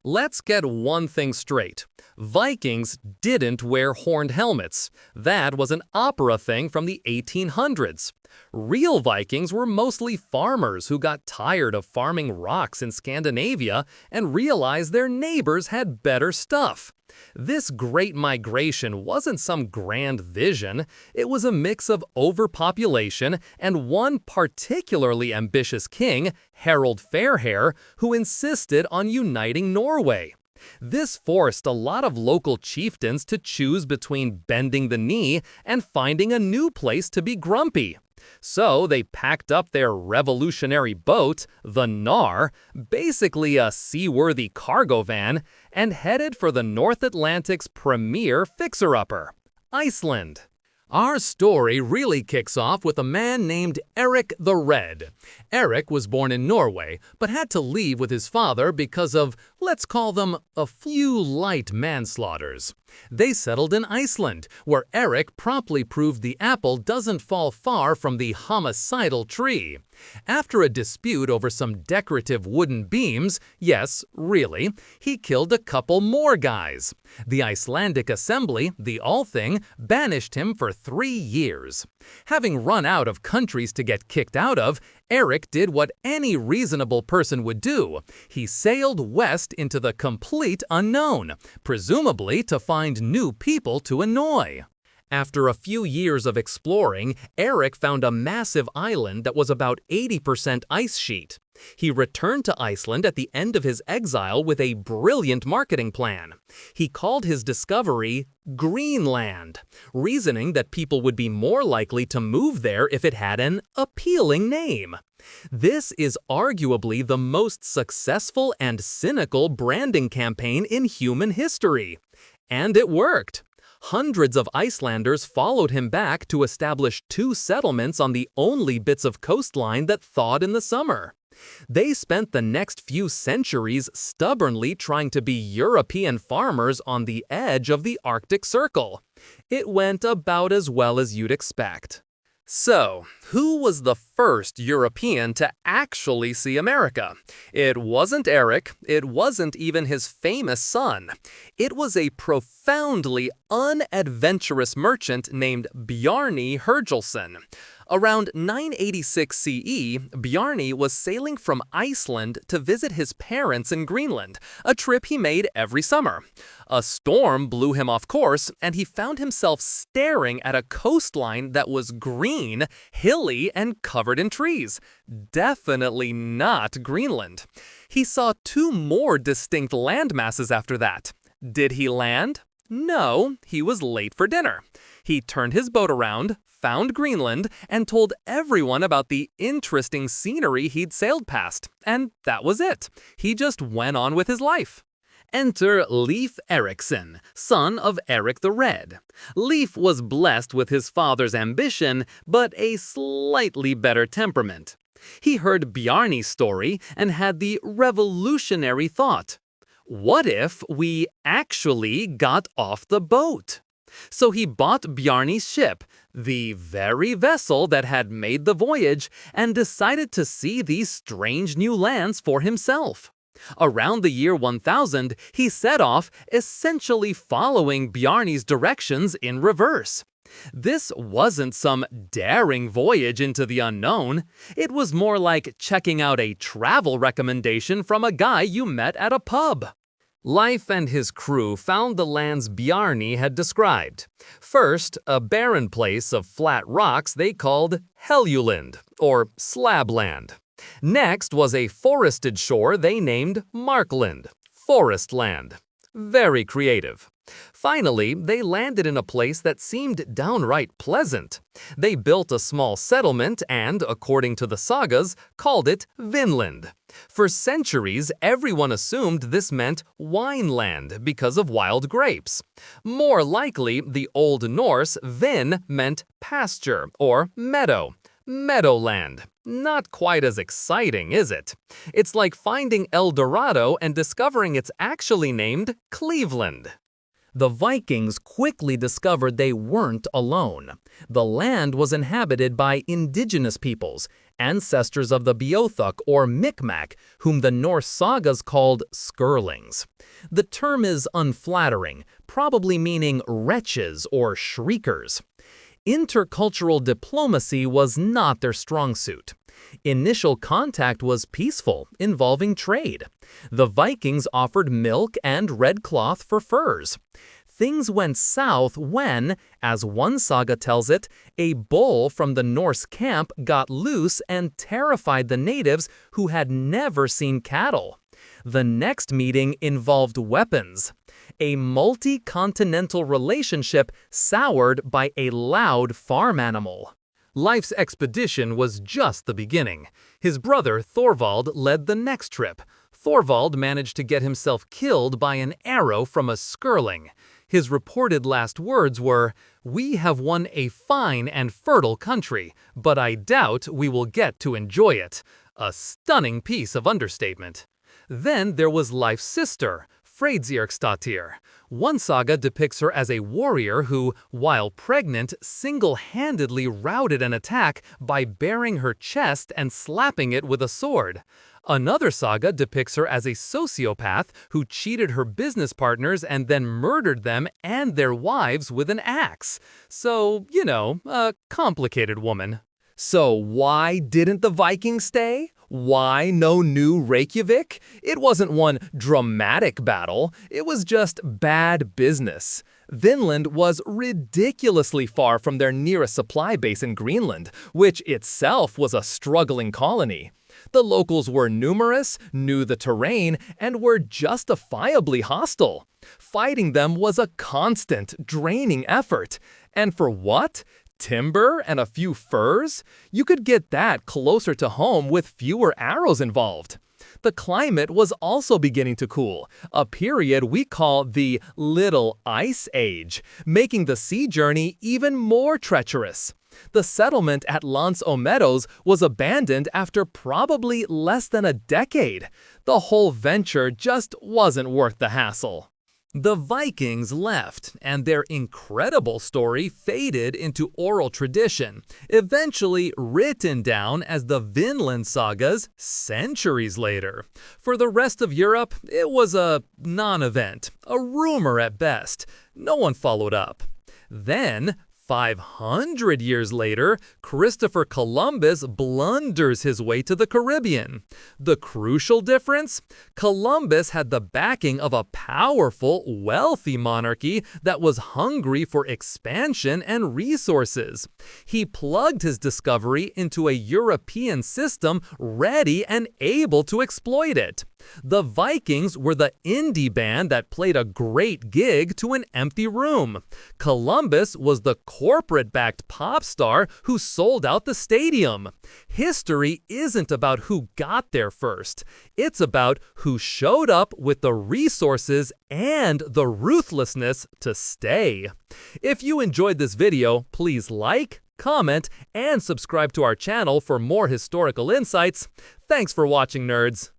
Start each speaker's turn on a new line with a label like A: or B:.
A: Let's get one thing straight. Vikings didn't wear horned helmets. That was an opera thing from the 1800s. Real Vikings were mostly farmers who got tired of farming rocks in Scandinavia and realized their neighbors had better stuff. This great migration wasn't some grand vision. It was a mix of overpopulation and one particularly ambitious king, Harald Fairhair, who insisted on uniting Norway. This forced a lot of local chieftains to choose between bending the knee and finding a new place to be grumpy. So they packed up their revolutionary boat, the Nar, basically a seaworthy cargo van, and headed for the North Atlantic's premier fixer-upper, Iceland. Our story really kicks off with a man named Eric the Red. Eric was born in Norway, but had to leave with his father because of, let's call them, a few light manslaughters. They settled in Iceland, where Eric promptly proved the apple doesn't fall far from the homicidal tree. After a dispute over some decorative wooden beams, yes, really, he killed a couple more guys. The Icelandic Assembly, the Althing, banished him for 3 years. Having run out of countries to get kicked out of, Eric did what any reasonable person would do. He sailed west into the complete unknown, presumably to find new people to annoy. After a few years of exploring, Eric found a massive island that was about 80% ice sheet. He returned to Iceland at the end of his exile with a brilliant marketing plan. He called his discovery Greenland, reasoning that people would be more likely to move there if it had an appealing name. This is arguably the most successful and cynical branding campaign in human history. And it worked. Hundreds of Icelanders followed him back to establish 2 settlements on the only bits of coastline that thawed in the summer. They spent the next few centuries stubbornly trying to be European farmers on the edge of the Arctic Circle. It went about as well as you'd expect. So, who was the first European to actually see America? It wasn't Eric. It wasn't even his famous son. It was a profoundly unadventurous merchant named Bjarni Herjolfsson. Around 986 CE, Bjarni was sailing from Iceland to visit his parents in Greenland, a trip he made every summer. A storm blew him off course, and he found himself staring at a coastline that was green, hilly, and covered in trees. Definitely not Greenland. He saw 2 more distinct landmasses after that. Did he land? No, he was late for dinner. He turned his boat around, found Greenland, and told everyone about the interesting scenery he'd sailed past. And that was it. He just went on with his life. Enter Leif Erikson, son of Eric the Red. Leif was blessed with his father's ambition, but a slightly better temperament. He heard Bjarni's story and had the revolutionary thought, what if we actually got off the boat? So he bought Bjarni's ship, the very vessel that had made the voyage, and decided to see these strange new lands for himself. Around the year 1000, he set off, essentially following Bjarni's directions in reverse. This wasn't some daring voyage into the unknown. It was more like checking out a travel recommendation from a guy you met at a pub. Leif and his crew found the lands Bjarni had described. First, a barren place of flat rocks they called Helluland, or Slabland. Next was a forested shore they named Markland, Forest Land. Very creative. Finally, they landed in a place that seemed downright pleasant. They built a small settlement and, according to the sagas, called it Vinland. For centuries, everyone assumed this meant wineland because of wild grapes. More likely, the Old Norse Vin meant pasture or meadow. Meadowland. Not quite as exciting, is it? It's like finding El Dorado and discovering it's actually named Cleveland. The Vikings quickly discovered they weren't alone. The land was inhabited by indigenous peoples, ancestors of the Beothuk or Micmac, whom the Norse sagas called skirlings. The term is unflattering, probably meaning wretches or shriekers. Intercultural diplomacy was not their strong suit. Initial contact was peaceful, involving trade. The Vikings offered milk and red cloth for furs. Things went south when, as one saga tells it, a bull from the Norse camp got loose and terrified the natives who had never seen cattle. The next meeting involved weapons. A multi-continental relationship soured by a loud farm animal. Leif's expedition was just the beginning. His brother Thorvald led the next trip. Thorvald managed to get himself killed by an arrow from a skirling. His reported last words were, "We have won a fine and fertile country, but I doubt we will get to enjoy it." A stunning piece of understatement. Then there was Leif's sister, Freydskjærksdottir. One saga depicts her as a warrior who, while pregnant, single-handedly routed an attack by baring her chest and slapping it with a sword. Another saga depicts her as a sociopath who cheated her business partners and then murdered them and their wives with an axe. So, a complicated woman. So why didn't the Vikings stay? Why no new Reykjavik? It wasn't one dramatic battle, it was just bad business. Vinland was ridiculously far from their nearest supply base in Greenland, which itself was a struggling colony. The locals were numerous, knew the terrain, and were justifiably hostile. Fighting them was a constant, draining effort. And for what? Timber and a few furs? You could get that closer to home with fewer arrows involved. The climate was also beginning to cool, a period we call the Little Ice Age, making the sea journey even more treacherous. The settlement at Lance aux Meadows was abandoned after probably less than a decade. The whole venture just wasn't worth the hassle. The Vikings left, and their incredible story faded into oral tradition, eventually written down as the Vinland sagas centuries later. For the rest of Europe, it was a non-event, a rumor at best. No one followed up. Then, 500 years later, Christopher Columbus blunders his way to the Caribbean. The crucial difference? Columbus had the backing of a powerful, wealthy monarchy that was hungry for expansion and resources. He plugged his discovery into a European system ready and able to exploit it. The Vikings were the indie band that played a great gig to an empty room. Columbus was the corporate-backed pop star who sold out the stadium. History isn't about who got there first. It's about who showed up with the resources and the ruthlessness to stay. If you enjoyed this video, please like, comment, and subscribe to our channel for more historical insights. Thanks for watching, nerds.